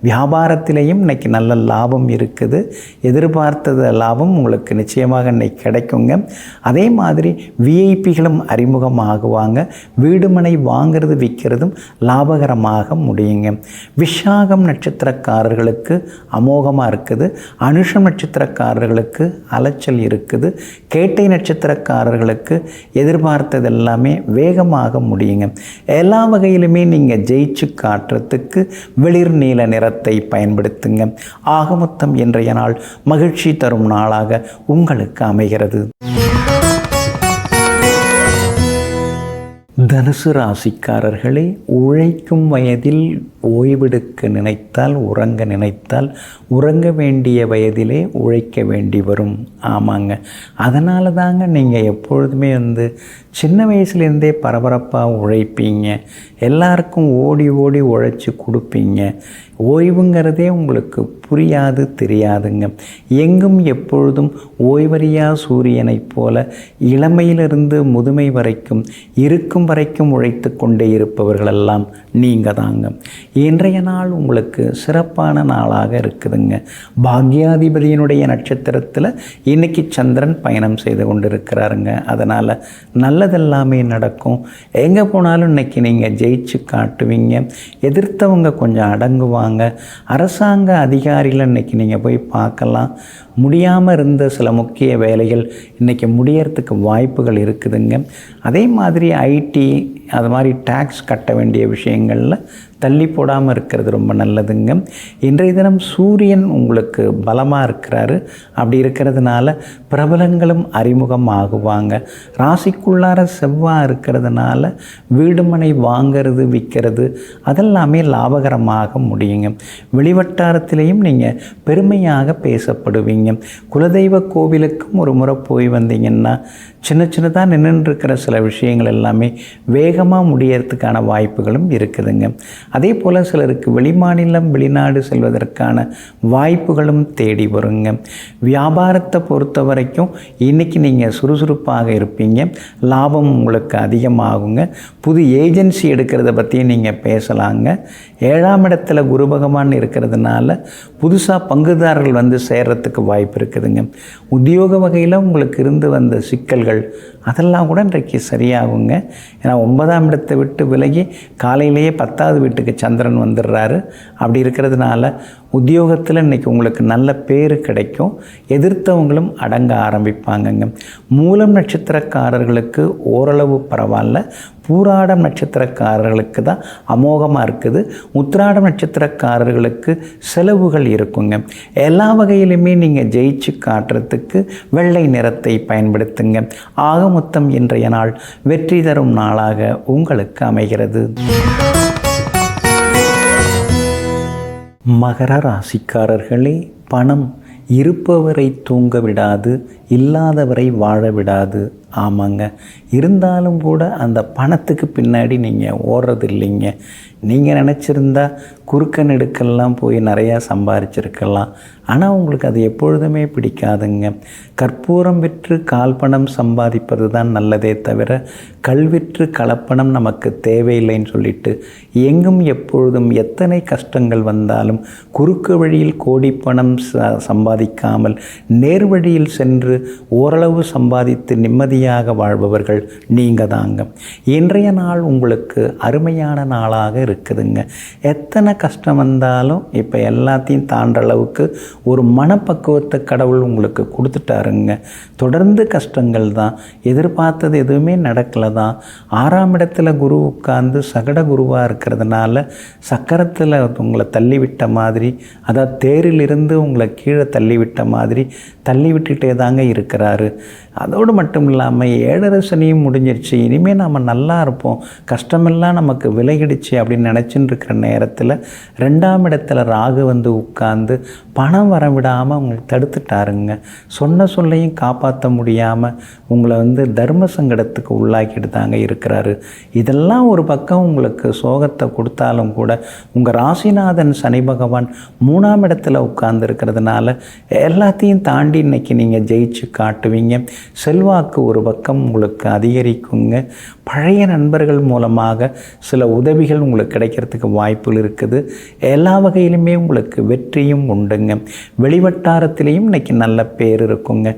வியாபாரத்திலேயும் இன்றைக்கி நல்ல லாபம் இருக்குது. எதிர்பார்த்தது லாபம் உங்களுக்கு நிச்சயமாக இன்றைக்கி கிடைக்குங்க. அதே மாதிரி விஐபிகளும் அறிமுகமாகுவாங்க. வீடுமனை வாங்கிறது விற்கிறதும் லாபகரமாக முடியுங்க. விஷாகம் நட்சத்திரக்காரர்களுக்கு அமோகமாக இருக்குது. அனுஷம் நட்சத்திரக்காரர்களுக்கு அலைச்சல் இருக்குது. கேட்டை நட்சத்திரக்காரர்களுக்கு எதிர்பார்த்தது எல்லாமே வேகமாக முடியுங்க. எல்லா வகையிலுமே நீங்கள் ஜெயிச்சு காட்டுறதுக்கு வெளிர் நீல நிறத்தை பயன்படுத்துங்க. ஆக மொத்தம் இன்றைய நாள் மகிழ்ச்சி தரும் நாளாக உங்களுக்கு அமைகிறது. தனுசு ராசிக்காரர்களே, உழைக்கும் வயதில் ஓய்வெடுக்க நினைத்தால், உறங்க நினைத்தால், உறங்க வேண்டிய வயதிலே உழைக்க வேண்டி வரும். ஆமாங்க, அதனால தாங்க நீங்கள் எப்பொழுதுமே சின்ன வயசுலேருந்தே பரபரப்பாக உழைப்பீங்க. எல்லாருக்கும் ஓடி ஓடி உழைச்சி கொடுப்பீங்க. ஓய்வுங்கிறதே உங்களுக்கு புரியாது, தெரியாதுங்க. எங்கும் எப்பொழுதும் ஓய்வறியா சூரியனைப் போல இளமையிலிருந்து முதுமை வரைக்கும் இருக்கும் வரைக்கும் உழைத்து கொண்டே இருப்பவர்களெல்லாம் நீங்கள் தாங்க. இன்றைய நாள் உங்களுக்கு சிறப்பான நாளாக இருக்குதுங்க. பாக்யாதிபதியினுடைய நட்சத்திரத்தில் இன்றைக்கி சந்திரன் பயணம் செய்து கொண்டிருக்கிறாருங்க. அதனால் நல்ல நல்லதெல்லாமே நடக்கும். எங்கே போனாலும் இன்றைக்கி நீங்கள் ஜெயிச்சு காட்டுவீங்க. எதிர்த்தவங்க கொஞ்சம் அடங்குவாங்க. அரசாங்க அதிகாரிகளை இன்றைக்கி நீங்கள் போய் பார்க்கலாம். முடியாமல் இருந்த சில முக்கிய வேலைகள் இன்றைக்கி முடியறதுக்கு வாய்ப்புகள் இருக்குதுங்க. அதே மாதிரி ஐடி அது மாதிரி டேக்ஸ் கட்ட வேண்டிய விஷயங்களில் தள்ளி போடாமல் இருக்கிறது ரொம்ப நல்லதுங்க. இன்றைய தினம் சூரியன் உங்களுக்கு பலமாக இருக்கிறாரு. அப்படி இருக்கிறதுனால பிரபலங்களும் அறிமுகம் ஆகுவாங்க. ராசிக்குள்ளார செவ்வாய் இருக்கிறதுனால வீடுமனை வாங்கிறது விற்கிறது அதெல்லாமே லாபகரமாக முடியுங்க. வெளிவட்டாரத்திலையும் நீங்கள் பெருமையாக பேசப்படுவீங்க. குலதெய்வ கோவிலுக்கும் ஒரு முறை போய் வந்தீங்கன்னா சின்ன சின்னதாக நின்றுருக்கிற சில விஷயங்கள் எல்லாமே வேகமாக முடியறதுக்கான வாய்ப்புகளும் இருக்குதுங்க. அதே போல் சிலருக்கு வெளிமாநிலம் வெளிநாடு செல்வதற்கான வாய்ப்புகளும் தேடி வருங்க. வியாபாரத்தை பொறுத்த வரைக்கும் இன்றைக்கி நீங்கள் சுறுசுறுப்பாக இருப்பீங்க. லாபம் உங்களுக்கு அதிகமாகுங்க. புது ஏஜென்சி எடுக்கிறத பற்றி நீங்கள் பேசலாங்க. 7ஆம் இடத்துல குரு பகவான் இருக்கிறதுனால புதுசாக பங்குதாரர்கள் வந்து சேர்கிறதுக்கு வாய்ப்பு இருக்குதுங்க. உத்தியோக வகையில் உங்களுக்கு இருந்து வந்த சிக்கல்கள் அதெல்லாம் கூட இன்றைக்கு சரியாகுங்க. ஏன்னா 9ஆம் இடத்தை விட்டு விலகி காலையிலேயே 10வது வீட்டுக்கு சந்திரன் வந்துடுறாரு. அப்படி இருக்கிறதுனால உத்தியோகத்தில் இன்றைக்கி உங்களுக்கு நல்ல பேர் கிடைக்கும். எதிர்த்தவங்களும் அடங்க ஆரம்பிப்பாங்கங்க. மூலம் நட்சத்திரக்காரர்களுக்கு ஓரளவு பரவாயில்ல. பூராடம் நட்சத்திரக்காரர்களுக்கு தான் அமோகமாக இருக்குது. உத்திராடம் நட்சத்திரக்காரர்களுக்கு செலவுகள் இருக்குங்க. எல்லா வகையிலுமே நீங்கள் ஜெயிச்சு காட்டுறதுக்கு வெள்ளை நிறத்தை பயன்படுத்துங்க. ஆக மொத்தம் இன்றைய நாள் வெற்றி தரும் நாளாக உங்களுக்கு அமைகிறது. மகர ராசிக்காரர்களே, பணம் இருப்பவரை தூங்க விடாது, இல்லாதவரை வாழ விடாது. ஆமாங்க, இருந்தாலும் கூட அந்த பணத்துக்கு பின்னாடி நீங்கள் ஓடுறது இல்லைங்க. நீங்கள் நினச்சிருந்தா குறுக்க நெடுக்கெல்லாம் போய் நிறையா சம்பாரிச்சிருக்கலாம். ஆனால் உங்களுக்கு அது எப்பொழுதுமே பிடிக்காதுங்க. கற்பூரம் விற்று கால்பணம் சம்பாதிப்பது தான் நல்லதே தவிர கல்விற்று கலப்பணம் நமக்கு தேவையில்லைன்னு சொல்லிட்டு எங்கும் எப்பொழுதும் எத்தனை கஷ்டங்கள் வந்தாலும் குறுக்கு வழியில் கோடிப்பணம் சம்பாதிக்காமல் நேர் வழியில் சென்று ஓரளவு சம்பாதித்து நிம்மதியாக வாழ்பவர்கள் நீங்கள் தாங்க. இன்றைய நாள் உங்களுக்கு அருமையான நாளாக இருக்குதுங்க. எத்தனை கஷ்டம் வந்தாலும் இப்போ எல்லாத்தையும் தாண்ட அளவுக்கு ஒரு மனப்பக்குவத்தை கடவுள் உங்களுக்கு கொடுத்துட்டாருங்க. தொடர்ந்து கஷ்டங்கள் தான், எதிர்பார்த்தது எதுவுமே நடக்கலை தான். 6ஆம் இடத்துல குரு உட்கார்ந்து சகட குருவாக இருக்கிறதுனால சக்கரத்தில் உங்களை தள்ளிவிட்ட மாதிரி, அதாவது தேரிலிருந்து உங்களை கீழே தள்ளிவிட்ட மாதிரி தள்ளி விட்டுகிட்டே தாங்க இருக்கிறாரு. அதோடு மட்டும் இல்லாமல் 7.5 சனியும் முடிஞ்சிருச்சு. இனிமேல் நம்ம நல்லா இருப்போம், கஷ்டமெல்லாம் நமக்கு விலகிடுச்சு அப்படின்னு நினச்சின்னு இருக்கிற நேரத்தில் 2ஆம் இடத்துல ராகு வந்து உட்கார்ந்து பணம் வர விடாமல் உங்களுக்கு தடுத்துட்டாருங்க. சொன்ன சொல்லையும் காப்பாற்ற முடியாமல் உங்களை வந்து தர்ம சங்கடத்துக்கு உள்ளாக்கிட்டு தாங்க இருக்கிறாரு. இதெல்லாம் ஒரு பக்கம் உங்களுக்கு சோகத்தை கொடுத்தாலும் கூட உங்கள் ராசிநாதன் சனி பகவான் 3ஆம் இடத்துல உட்கார்ந்து இருக்கிறதுனால எல்லாத்தையும் தாண்டி இன்னைக்கு நீங்கள் ஜெயிச்சு காட்டுவீங்க. செல்வாக்கு ஒரு பக்கம் உங்களுக்கு அதிகரிக்குங்க. பழைய நண்பர்கள் மூலமாக சில உதவிகள் உங்களுக்கு கிடைக்கிறதுக்கு வாய்ப்புகள் இருக்குது. எல்லா வகையிலுமே உங்களுக்கு வெற்றியும் உண்டுங்க. வெளிவட்டாரத்திலையும் இன்றைக்கி நல்ல பேர் இருக்குங்க.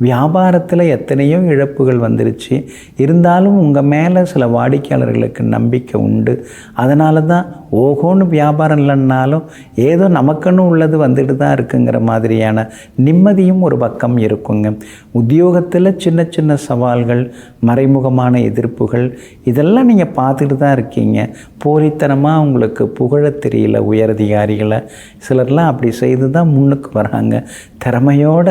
வியாபாரத்தில் எத்தனையோ இழப்புகள் வந்துருச்சு, இருந்தாலும் உங்கள் மேலே சில வாடிக்கையாளர்களுக்கு நம்பிக்கை உண்டு. அதனால தான் ஓஹோன்னு வியாபாரம் இல்லைன்னாலும் ஏதோ நமக்குன்னு உள்ளது வந்துட்டு தான் இருக்குங்கிற மாதிரியான நிம்மதியும் ஒரு பக்கம் இருக்குங்க. உத்தியோகத்தில் சின்ன சின்ன சவால்கள், மறைமுகமான எதிர்ப்புகள் இதெல்லாம் நீங்கள் பார்த்துட்டு தான் இருக்கீங்க. போலித்தனமாக உங்களுக்கு புகழ தெரியல உயரதிகாரிகளை. சிலர்லாம் அப்படி செய்து தான் முன்னுக்கு வராங்க. திறமையோட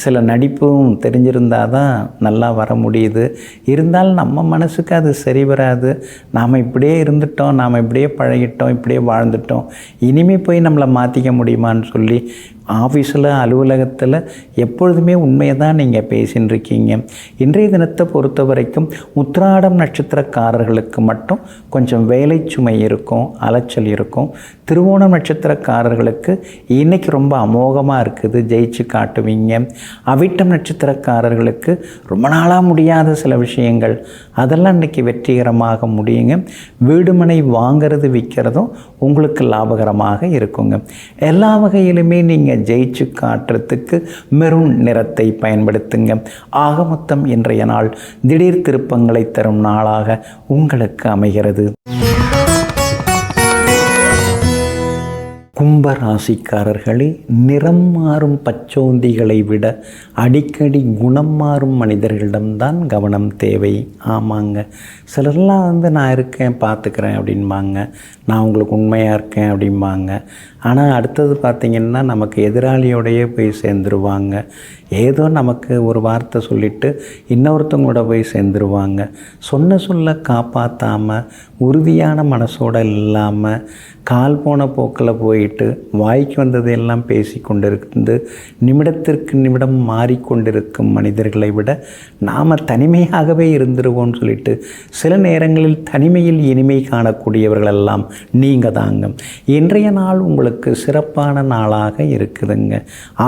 சில நடிப்பும் தெரிஞ்சிருந்தால் தான் நல்லா வர முடியுது. இருந்தாலும் நம்ம மனசுக்கு அது சரி வராது. நாம் இப்படியே இருந்துட்டோம், நாம் இப்படியே பழகிட்டோம், இப்படியே வாழ்ந்துட்டோம், இனிமேல் போய் நம்மளை மாற்றிக்க முடியுமான்னு சொல்லி ஆஃபீஸில் அலுவலகத்தில் எப்பொழுதுமே உண்மையை தான் நீங்கள் பேசின்னு இருக்கீங்க. இன்றைய தினத்தை பொறுத்த வரைக்கும் உத்திராடம் நட்சத்திரக்காரர்களுக்கு மட்டும் கொஞ்சம் வேலை சுமை இருக்கும், அலைச்சல் இருக்கும். திருவோணம் நட்சத்திரக்காரர்களுக்கு இன்றைக்கி ரொம்ப அமோகமாக இருக்குது, ஜெயிச்சு காட்டுவீங்க. அவிட்டம் நட்சத்திரக்காரர்களுக்கு ரொம்ப நாளாக முடியாத சில விஷயங்கள் அதெல்லாம் இன்றைக்கி வெற்றிகரமாக முடியுங்க. வீடுமனை வாங்கிறது விற்கிறதும் உங்களுக்கு லாபகரமாக இருக்குங்க. எல்லா வகையிலுமே நீங்கள் நீங்கள் ஜெயிச்சு காட்டுறதுக்கு மெரூன் நிறத்தை பயன்படுத்துங்க. ஆக மொத்தம் இன்றைய நாள் திடீர் திருப்பங்களை தரும் நாளாக உங்களுக்கு அமைகிறது. கும்பராசிக்காரர்களே, நிறம் மாறும் பச்சோந்திகளை விட அடிக்கடி குணம் மாறும் மனிதர்களிடம்தான் கவனம் தேவை. ஆமாங்க, சிலர்லாம் நான் இருக்கேன் பார்த்துக்கிறேன் அப்படின்பாங்க, நான் உங்களுக்கு உண்மையாக இருக்கேன் அப்படிம்பாங்க. ஆனால் அடுத்தது பார்த்திங்கன்னா நமக்கு எதிராளியோடையே போய் சேர்ந்துருவாங்க. ஏதோ நமக்கு ஒரு வார்த்தை சொல்லிவிட்டு இன்னொருத்தவங்களோட போய் சேர்ந்துருவாங்க. சொன்ன சொல்ல காப்பாற்றாமல் உறுதியான மனசோடு இல்லாமல் கால் போன போக்கில் போயிட்டு வாய்க்கு வந்ததையெல்லாம் பேசி கொண்டிருந்து நிமிடத்திற்கு நிமிடம் மாறிக்கொண்டிருக்கும் மனிதர்களை விட நாம் தனிமையாகவே இருந்துருவோம்னு சொல்லிட்டு சில நேரங்களில் தனிமையில் இனிமை காணக்கூடியவர்களெல்லாம் நீங்கள் தாங்க. இன்றைய நாள் உங்களுக்கு சிறப்பான நாளாக இருக்குதுங்க.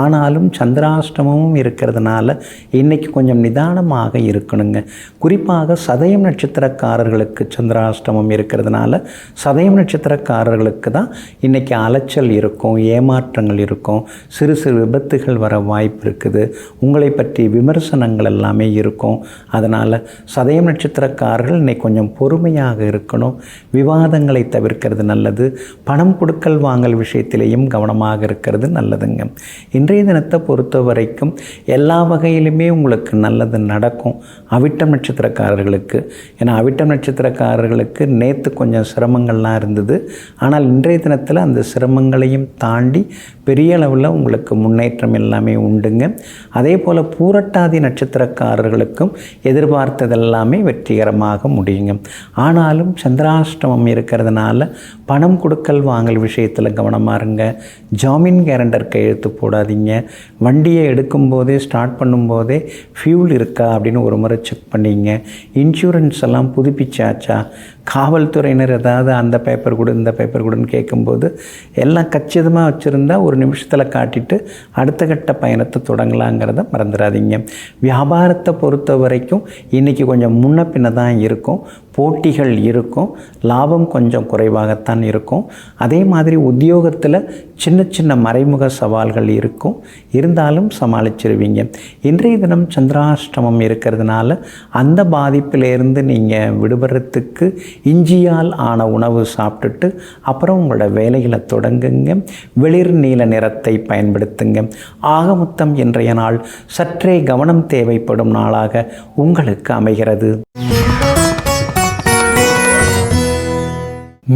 ஆனாலும் சந்திராஷ்டமமும் இருக்கிறதுனால இன்றைக்கி கொஞ்சம் நிதானமாக இருக்கணுங்க. குறிப்பாக சதயம் நட்சத்திரக்காரர்களுக்கு சந்திராஷ்டமம் இருக்கிறதுனால சதயம் நட்சத்திரக்காரர்களுக்கு தான் இன்றைக்கி அலைச்சல் இருக்கும், ஏமாற்றங்கள் இருக்கும், சிறு சிறு விபத்துகள் வர வாய்ப்பு இருக்குது, உங்களை பற்றி விமர்சனங்கள் எல்லாமே இருக்கும். அதனால் சதயம் நட்சத்திரக்காரர்கள் இன்றைக்கி கொஞ்சம் பொறுமையாக இருக்கணும், விவாதங்களை தவிர்க்கிறது நல்லது, பணம் கொடுக்கல் வாங்கல் விஷயத்திலேயும் கவனமாக இருக்கிறது நல்லதுங்க. இன்றைய தினத்தை பொறுத்த வரைக்கும் எல்லா வகையிலுமே உங்களுக்கு நல்லது நடக்கும். அவிட்டம் நட்சத்திரக்காரர்களுக்கு, ஏன்னா அவிட்டம் நட்சத்திரக்காரர்களுக்கு நேற்று கொஞ்சம் சிரமங்கள்லாம் இருந்தது. ஆனால் இன்றைய தினத்தில் அந்த சிரமங்களையும் தாண்டி பெரிய அளவில் உங்களுக்கு முன்னேற்றம் எல்லாமே உண்டுங்க. அதே போல் பூரட்டாதி நட்சத்திரக்காரர்களுக்கும் எதிர்பார்த்ததெல்லாமே வெற்றிகரமாக முடியுங்க. ஆனாலும் சந்திராஷ்டமம் இருக்கிறதுனால பணம் கொடுக்கல் வாங்கல் விஷயத்தில் கவனமாக இருங்க. ஜாமீன் கேரண்டர் கையெழுத்து போடாதீங்க. வண்டியை எடுக்கும்போதே ஸ்டார்ட் பண்ணும்போதே ஃபியூல் இருக்கா அப்படின்னு ஒரு முறை செக் பண்ணிங்க. இன்சூரன்ஸ் எல்லாம் புதுப்பிச்சாச்சா, காவல்துறையினர் ஏதாவது அந்த பேப்பர் கொடு இந்த பேப்பர் கொடுன்னு கேட்கும்போது எல்லாம் கச்சிதமாக வச்சுருந்தா ஒரு நிமிஷத்தில் காட்டிட்டு அடுத்த கட்ட பயணத்தை தொடங்கலாங்கிறத மறந்துடாதீங்க. வியாபாரத்தை பொறுத்த வரைக்கும் இன்றைக்கி கொஞ்சம் முன்ன பின்ன தான் இருக்கும், போட்டிகள் இருக்கும், லாபம் கொஞ்சம் குறைவாகத்தான் இருக்கும். அதே மாதிரி உத்தியோகத்தில் சின்ன சின்ன மறைமுக சவால்கள் இருக்கும், இருந்தாலும் சமாளிச்சிருவீங்க. இன்றைய தினம் சந்திராஷ்டமம் இருக்கிறதுனால அந்த பாதிப்பிலேருந்து நீங்கள் விடுபடுறதுக்கு இஞ்சியால் ஆன உணவு சாப்பிட்டுட்டு அப்புறம் உங்களோட வேலைகளை தொடங்குங்க. வெளிர் நீல நிறத்தை பயன்படுத்துங்க. ஆக மொத்தம் இன்றைய நாள் சற்றே கவனம் தேவைப்படும் நாளாக உங்களுக்கு அமைகிறது.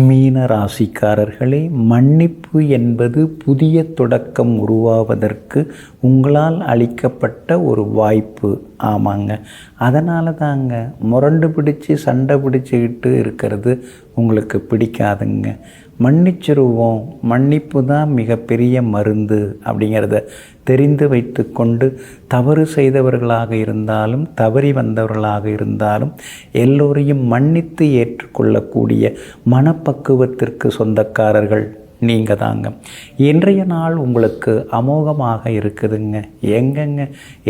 மீன ராசிக்காரர்களே, மன்னிப்பு என்பது புதிய தொடக்கம் உருவாவதற்கு உங்களால் அளிக்கப்பட்ட ஒரு வாய்ப்பு. ஆமாங்க, அதனால தாங்க முரண்டு பிடிச்சி சண்டை பிடிச்சிக்கிட்டு இருக்கிறது உங்களுக்கு பிடிக்காதுங்க. மன்னிச்சிருவோம், மன்னிப்பு தான் மிகப்பெரிய மருந்து அப்படிங்கிறத தெரிந்து வைத்து கொண்டு தவறு செய்தவர்களாக இருந்தாலும் தவறி வந்தவர்களாக இருந்தாலும் எல்லோரையும் மன்னித்து ஏற்றுக்கொள்ளக்கூடிய மனப்பக்குவத்திற்கு சொந்தக்காரர்கள் நீங்கள் தாங்க. இன்றைய நாள் உங்களுக்கு அமோகமாக இருக்குதுங்க. எங்கெங்க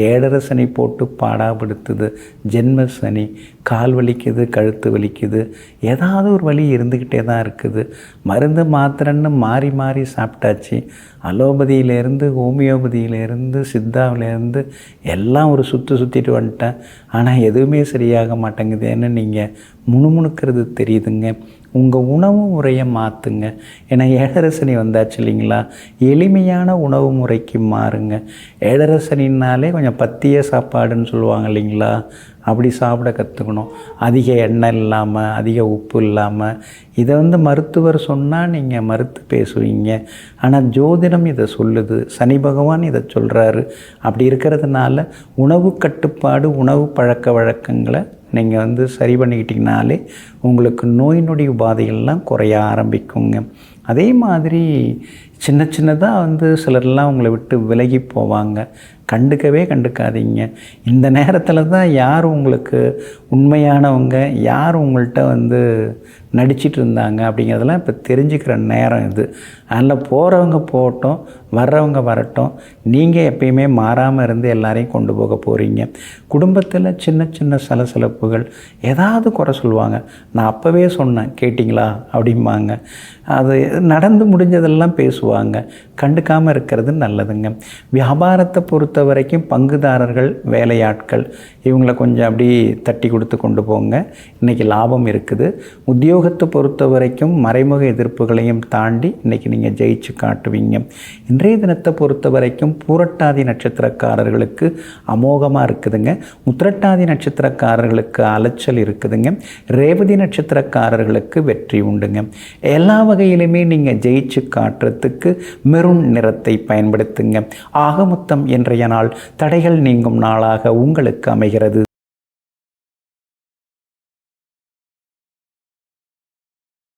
ஏழரை சனி போட்டு பாடாப்படுத்துது, ஜென்ம சனி, கால் வலிக்குது, கழுத்து வலிக்குது, ஏதாவது ஒரு வலி இருந்துக்கிட்டே தான் இருக்குது. மருந்து மாத்திரைன்னு மாறி மாறி சாப்பிட்டாச்சு. அலோபதியிலேருந்து ஹோமியோபதியிலேருந்து சித்தாவிலேருந்து எல்லாம் ஒரு சுற்றிட்டு வந்துட்டேன். ஆனால் எதுவுமே சரியாக மாட்டேங்குதுன்னு நீங்கள் முணுமுணுக்கிறது தெரியுதுங்க. உங்கள் உணவு முறையை மாற்றுங்க. ஏன்னா ஏழரை சனி வந்தாச்சு இல்லைங்களா, எளிமையான உணவு முறைக்கு மாறுங்க. ஏழரை சனின்னாலே கொஞ்சம் பத்திய சாப்பாடுன்னு சொல்லுவாங்க இல்லைங்களா, அப்படி சாப்பிட கற்றுக்கணும். அதிக எண்ணெய் இல்லாமல், அதிக உப்பு இல்லாமல். இதை மருத்துவர் சொன்னால் நீங்கள் மறுத்து பேசுவீங்க. ஆனால் ஜோதிடம் இதை சொல்லுது, சனி பகவான் இதை சொல்கிறாரு. அப்படி இருக்கிறதுனால உணவு கட்டுப்பாடு, உணவு பழக்க வழக்கங்களை நீங்கள் சரி பண்ணிக்கிட்டிங்கனாலே உங்களுக்கு நோய் நொடி உபாதைகள்லாம் குறைய ஆரம்பிக்குங்க. அதே மாதிரி சின்ன சின்னதாக சிலர்லாம் உங்களை விட்டு விலகி போவாங்க. கண்டுக்காதீங்க. இந்த நேரத்தில் தான் யார் உங்களுக்கு உண்மையானவங்க, யார் உங்கள்கிட்ட நடிச்சிட்டு இருந்தாங்க அப்படிங்கிறதெல்லாம் இப்போ தெரிஞ்சுக்கிற நேரம் இது. அதில் போகிறவங்க போகட்டும், வர்றவங்க வரட்டும். நீங்கள் எப்பயுமே மாறாமல் இருந்து எல்லாரையும் கொண்டு போக போகிறீங்க. குடும்பத்தில் சின்ன சின்ன சலசலப்புகள், ஏதாவது குறை சொல்லுவாங்க. நான் அப்போவே சொன்னேன் கேட்டிங்களா அப்படிம்பாங்க. அது நடந்து முடிஞ்சதெல்லாம் பேசுவாங்க. கட்டுப்படுத்துவாங்க. கண்டுக்காமல் இருக்கிறது நல்லதுங்க. வியாபாரத்தை பொறுத்த வரைக்கும் பங்குதாரர்கள், வேலையாட்கள் இவங்கள கொஞ்சம் அப்படி தட்டி கொடுத்து கொண்டு போங்க. இன்றைக்கி லாபம் இருக்குது. உத்தியோகத்தை பொறுத்த வரைக்கும் மறைமுக எதிர்ப்புகளையும் தாண்டி இன்றைக்கி நீங்கள் ஜெயிச்சு காட்டுவீங்க. இன்றைய தினத்தை பொறுத்த வரைக்கும் பூரட்டாதி நட்சத்திரக்காரர்களுக்கு அமோகமாக இருக்குதுங்க. உத்திரட்டாதி நட்சத்திரக்காரர்களுக்கு அலைச்சல் இருக்குதுங்க. ரேவதி நட்சத்திரக்காரர்களுக்கு வெற்றி உண்டுங்க. எல்லா வகையிலுமே நீங்கள் ஜெயிச்சு காட்டுறதுக்கு மெரூன் நிறத்தை பயன்படுத்துங்க. ஆக மொத்தம் இன்றைய நாள் தடைகள் நீங்கும் நாளாக உங்களுக்கு அமைகிறது.